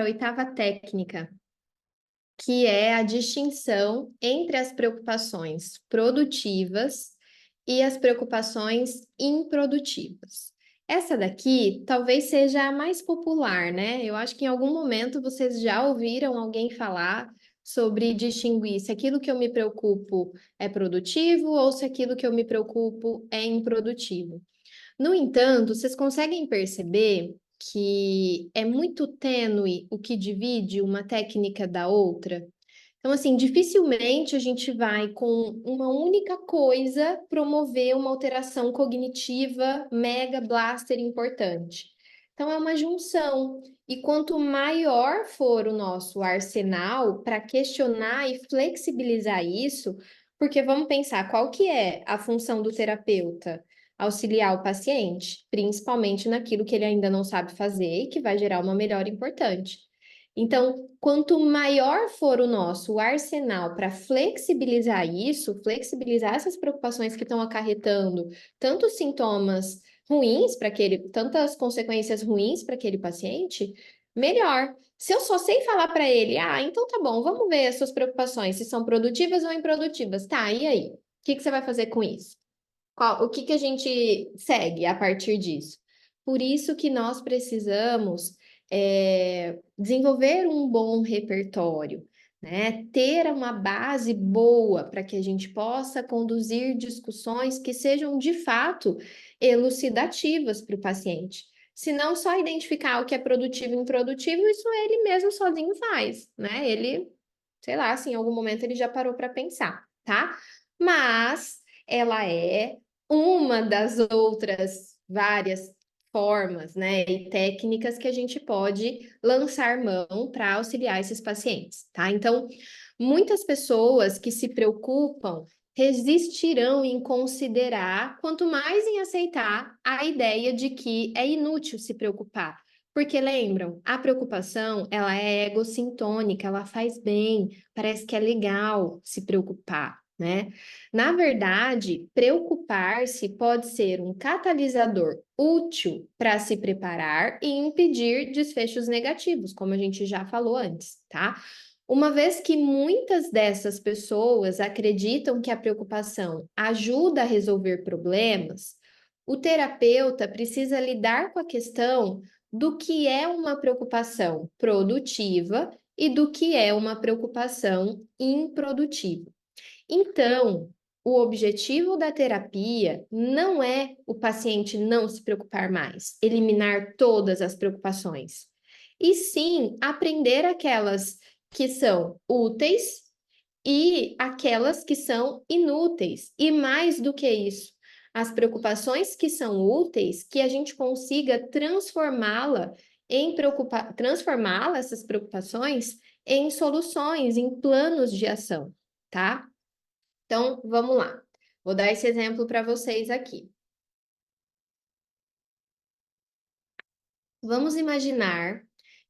A oitava técnica, que é a distinção entre as preocupações produtivas e as preocupações improdutivas. Essa daqui talvez seja a mais popular, né? Eu acho que em algum momento vocês já ouviram alguém falar sobre distinguir se aquilo que eu me preocupo é produtivo ou se aquilo que eu me preocupo é improdutivo. No entanto, vocês conseguem perceber que é muito tênue o que divide uma técnica da outra? Então, assim, dificilmente a gente vai, com uma única coisa, promover uma alteração cognitiva mega blaster importante. Então, é uma junção. E quanto maior for o nosso arsenal para questionar e flexibilizar isso, porque vamos pensar qual que é a função do terapeuta? Auxiliar o paciente, principalmente naquilo que ele ainda não sabe fazer e que vai gerar uma melhora importante. Então, quanto maior for o nosso arsenal para flexibilizar isso, flexibilizar essas preocupações que estão acarretando tantos sintomas ruins para aquele, tantas consequências ruins para aquele paciente, melhor. Se eu só sei falar para ele, então tá bom, vamos ver as suas preocupações, se são produtivas ou improdutivas. Tá, e aí? O que que você vai fazer com isso? O que que a gente segue a partir disso? Por isso que nós precisamos desenvolver um bom repertório, né? Ter uma base boa para que a gente possa conduzir discussões que sejam de fato elucidativas para o paciente. Se não só identificar o que é produtivo e improdutivo, isso ele mesmo sozinho faz, né? Ele, sei lá, se em algum momento ele já parou para pensar, tá? Mas ela é uma das outras várias formas, né, e técnicas que a gente pode lançar mão para auxiliar esses pacientes, tá? Então, muitas pessoas que se preocupam resistirão em considerar, quanto mais em aceitar a ideia de que é inútil se preocupar. Porque lembram, a preocupação, ela é egossintônica, ela faz bem, parece que é legal se preocupar, né? Na verdade, preocupar-se pode ser um catalisador útil para se preparar e impedir desfechos negativos, como a gente já falou antes, tá? Uma vez que muitas dessas pessoas acreditam que a preocupação ajuda a resolver problemas, o terapeuta precisa lidar com a questão do que é uma preocupação produtiva e do que é uma preocupação improdutiva. Então, o objetivo da terapia não é o paciente não se preocupar mais, eliminar todas as preocupações, e sim aprender aquelas que são úteis e aquelas que são inúteis. E mais do que isso, as preocupações que são úteis, que a gente consiga transformá-las, essas preocupações, em soluções, em planos de ação, tá? Então, vamos lá. Vou dar esse exemplo para vocês aqui. Vamos imaginar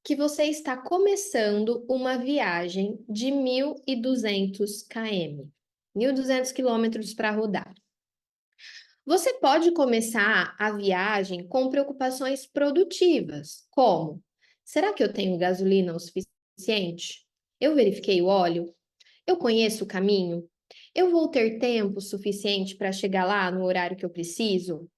que você está começando uma viagem de 1.200 km, 1.200 quilômetros para rodar. Você pode começar a viagem com preocupações produtivas, como: será que eu tenho gasolina o suficiente? Eu verifiquei o óleo? Eu conheço o caminho? Eu vou ter tempo suficiente para chegar lá no horário que eu preciso?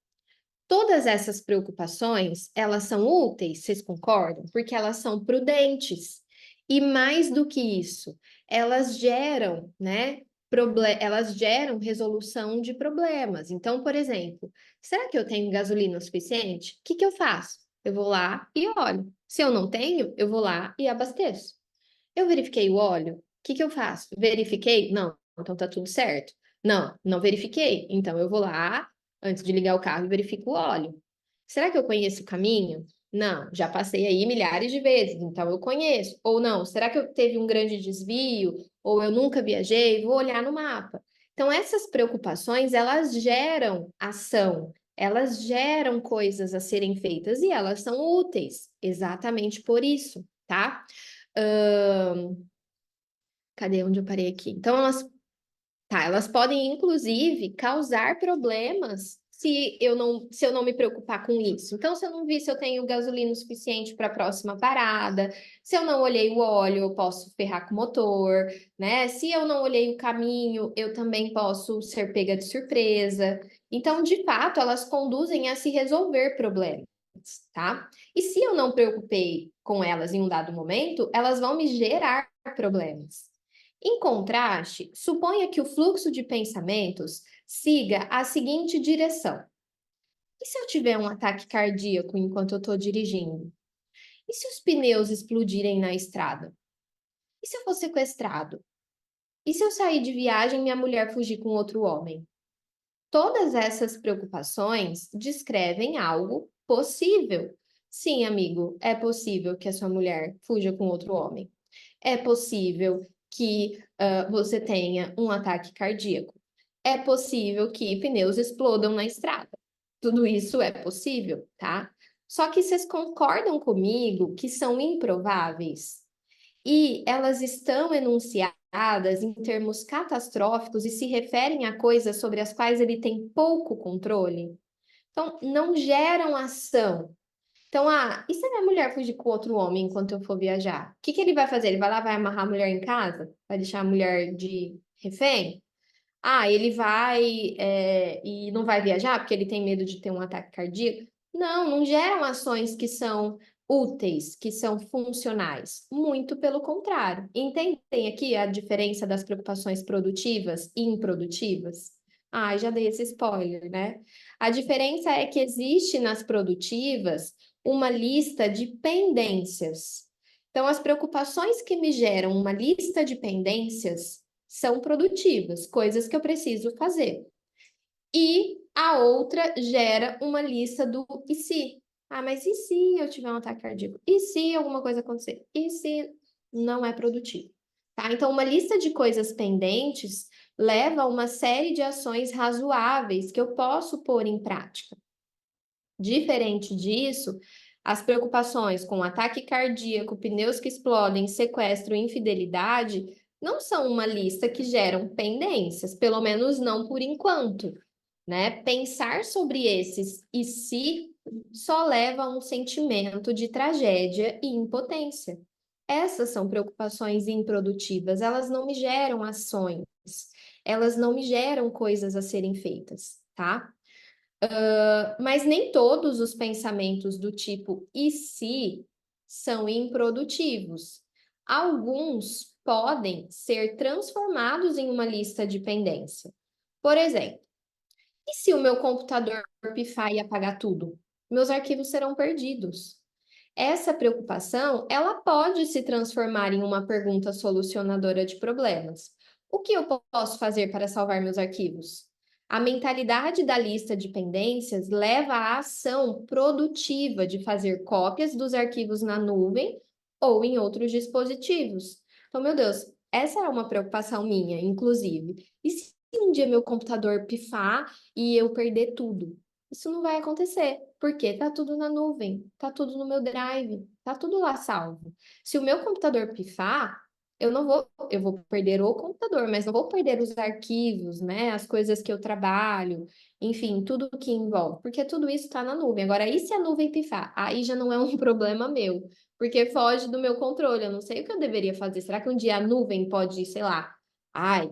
Todas essas preocupações, elas são úteis, vocês concordam? Porque elas são prudentes. E mais do que isso, elas geram, né, elas geram resolução de problemas. Então, por exemplo, será que eu tenho gasolina suficiente? O que que eu faço? Eu vou lá e olho. Se eu não tenho, eu vou lá e abasteço. Eu verifiquei o óleo? O que que eu faço? Verifiquei? Não, então tá tudo certo. Não, não verifiquei. Então eu vou lá, antes de ligar o carro, e verifico o óleo. Será que eu conheço o caminho? Não, já passei aí milhares de vezes, então eu conheço. Ou não, será que eu teve um grande desvio? Ou eu nunca viajei? Vou olhar no mapa. Então essas preocupações, elas geram ação, elas geram coisas a serem feitas e elas são úteis, exatamente por isso, tá? Ahn, cadê onde eu parei aqui? Então, elas podem, inclusive, causar problemas se eu não me preocupar com isso? Então, se eu não vi se eu tenho gasolina o suficiente para a próxima parada, se eu não olhei o óleo, eu posso ferrar com o motor, né? Se eu não olhei o caminho, eu também posso ser pega de surpresa. Então, de fato, elas conduzem a se resolver problemas, tá? E se eu não preocupei com elas em um dado momento, elas vão me gerar problemas. Em contraste, suponha que o fluxo de pensamentos siga a seguinte direção. E se eu tiver um ataque cardíaco enquanto eu estou dirigindo? E se os pneus explodirem na estrada? E se eu for sequestrado? E se eu sair de viagem e minha mulher fugir com outro homem? Todas essas preocupações descrevem algo possível. Sim, amigo, é possível que a sua mulher fuja com outro homem. É possível que você tenha um ataque cardíaco. É possível que pneus explodam na estrada. Tudo isso é possível, tá? Só que vocês concordam comigo que são improváveis e elas estão enunciadas em termos catastróficos e se referem a coisas sobre as quais ele tem pouco controle? Então, não geram ação. Então, e se a minha mulher fugir com outro homem enquanto eu for viajar? O que que ele vai fazer? Ele vai lá, vai amarrar a mulher em casa? Vai deixar a mulher de refém? Ele vai e não vai viajar porque ele tem medo de ter um ataque cardíaco? Não, não geram ações que são úteis, que são funcionais. Muito pelo contrário. Entendem aqui a diferença das preocupações produtivas e improdutivas? Já dei esse spoiler, né? A diferença é que existe nas produtivas uma lista de pendências. Então, as preocupações que me geram uma lista de pendências são produtivas, coisas que eu preciso fazer. E a outra gera uma lista do e se? Mas e se eu tiver um ataque cardíaco? E se alguma coisa acontecer? E se não é produtivo? Tá? Então, uma lista de coisas pendentes leva a uma série de ações razoáveis que eu posso pôr em prática. Diferente disso, as preocupações com ataque cardíaco, pneus que explodem, sequestro e infidelidade não são uma lista que geram pendências, pelo menos não por enquanto, né? Pensar sobre esses e se só leva a um sentimento de tragédia e impotência. Essas são preocupações improdutivas, elas não me geram ações, elas não me geram coisas a serem feitas, tá? Mas nem todos os pensamentos do tipo e se são improdutivos. Alguns podem ser transformados em uma lista de pendência. Por exemplo, e se o meu computador pifar e apagar tudo? Meus arquivos serão perdidos. Essa preocupação, ela pode se transformar em uma pergunta solucionadora de problemas. O que eu posso fazer para salvar meus arquivos? A mentalidade da lista de pendências leva à ação produtiva de fazer cópias dos arquivos na nuvem ou em outros dispositivos. Então, meu Deus, essa é uma preocupação minha, inclusive. E se um dia meu computador pifar e eu perder tudo? Isso não vai acontecer, porque tá tudo na nuvem, tá tudo no meu drive, tá tudo lá salvo. Se o meu computador pifar, eu vou perder o computador, mas não vou perder os arquivos, né? As coisas que eu trabalho, enfim, tudo que envolve, porque tudo isso está na nuvem. Agora, e se a nuvem pifar? Aí já não é um problema meu, porque foge do meu controle. Eu não sei o que eu deveria fazer. Será que um dia a nuvem pode, sei lá,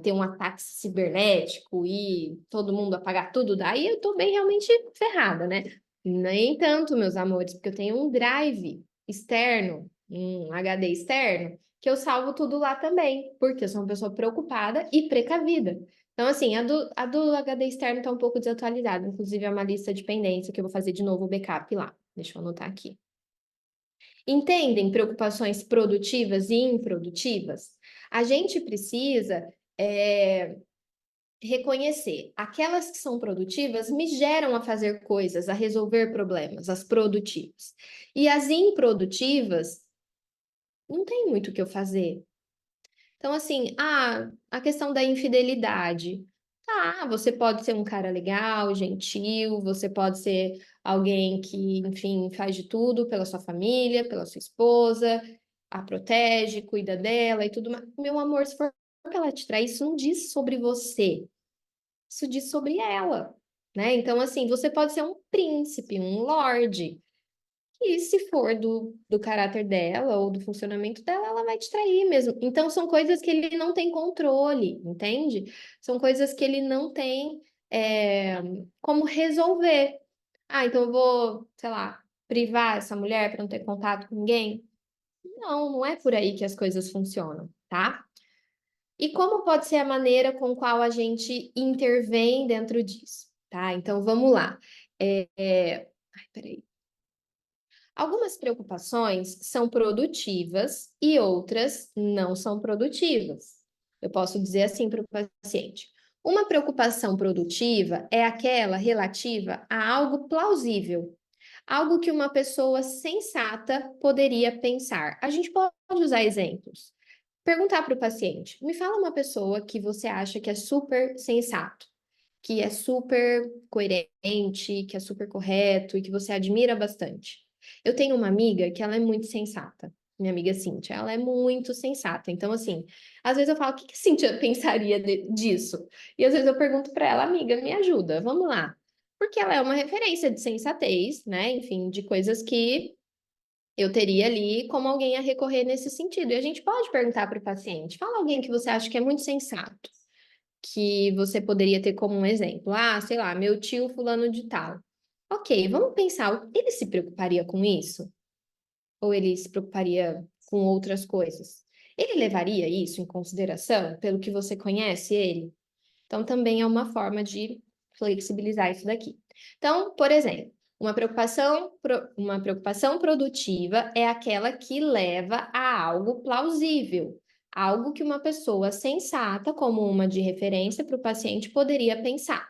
ter um ataque cibernético e todo mundo apagar tudo? Daí eu tô bem realmente ferrada, né? Nem tanto, meus amores, porque eu tenho um drive externo, um HD externo, que eu salvo tudo lá também, porque eu sou uma pessoa preocupada e precavida. Então, assim, a do HD externo está um pouco desatualizada, inclusive é uma lista de pendência que eu vou fazer de novo o backup lá. Deixa eu anotar aqui. Entendem preocupações produtivas e improdutivas? A gente precisa reconhecer aquelas que são produtivas me geram a fazer coisas, a resolver problemas, as produtivas. E as improdutivas não tem muito o que eu fazer. Então, assim, a questão da infidelidade. Você pode ser um cara legal, gentil, você pode ser alguém que, enfim, faz de tudo pela sua família, pela sua esposa, a protege, cuida dela e tudo mais. Meu amor, se for pra ela te trair, isso não diz sobre você. Isso diz sobre ela, né? Então, assim, você pode ser um príncipe, um lorde, e se for do caráter dela ou do funcionamento dela, ela vai te trair mesmo. Então, são coisas que ele não tem controle, entende? São coisas que ele não tem é, como resolver. Ah, então eu vou, sei lá, privar essa mulher para não ter contato com ninguém? Não, não é por aí que as coisas funcionam, tá? E como pode ser a maneira com qual a gente intervém dentro disso, tá? Então, vamos lá. Ai, peraí. Algumas preocupações são produtivas e outras não são produtivas. Eu posso dizer assim para o paciente: uma preocupação produtiva é aquela relativa a algo plausível, algo que uma pessoa sensata poderia pensar. A gente pode usar exemplos. Perguntar para o paciente: me fala uma pessoa que você acha que é super sensato, que é super coerente, que é super correto e que você admira bastante. Eu tenho uma amiga que ela é muito sensata. Minha amiga Cíntia, ela é muito sensata. Então, assim, às vezes eu falo, o que que a Cíntia pensaria disso? E às vezes eu pergunto para ela, amiga, me ajuda, vamos lá. Porque ela é uma referência de sensatez, né? Enfim, de coisas que eu teria ali como alguém a recorrer nesse sentido. E a gente pode perguntar para o paciente: fala alguém que você acha que é muito sensato, que você poderia ter como um exemplo. Ah, sei lá, meu tio fulano de tal. Ok, vamos pensar, ele se preocuparia com isso? Ou ele se preocuparia com outras coisas? Ele levaria isso em consideração, pelo que você conhece ele? Então, também é uma forma de flexibilizar isso daqui. Então, por exemplo, uma preocupação produtiva é aquela que leva a algo plausível, algo que uma pessoa sensata, como uma de referência para o paciente, poderia pensar.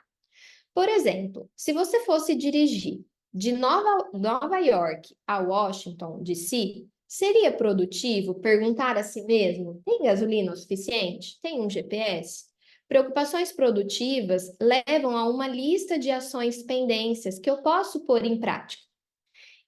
Por exemplo, se você fosse dirigir de Nova York a Washington, D.C., seria produtivo perguntar a si mesmo: tem gasolina o suficiente? Tem um GPS? Preocupações produtivas levam a uma lista de ações pendências que eu posso pôr em prática.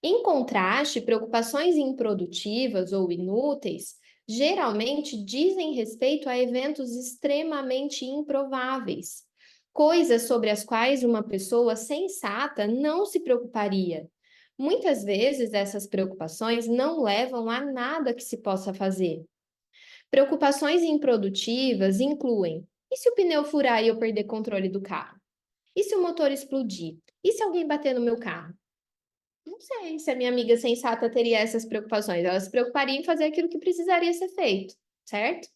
Em contraste, preocupações improdutivas ou inúteis geralmente dizem respeito a eventos extremamente improváveis, coisas sobre as quais uma pessoa sensata não se preocuparia. Muitas vezes essas preocupações não levam a nada que se possa fazer. Preocupações improdutivas incluem: e se o pneu furar e eu perder controle do carro? E se o motor explodir? E se alguém bater no meu carro? Não sei se a minha amiga sensata teria essas preocupações. Ela se preocuparia em fazer aquilo que precisaria ser feito, certo?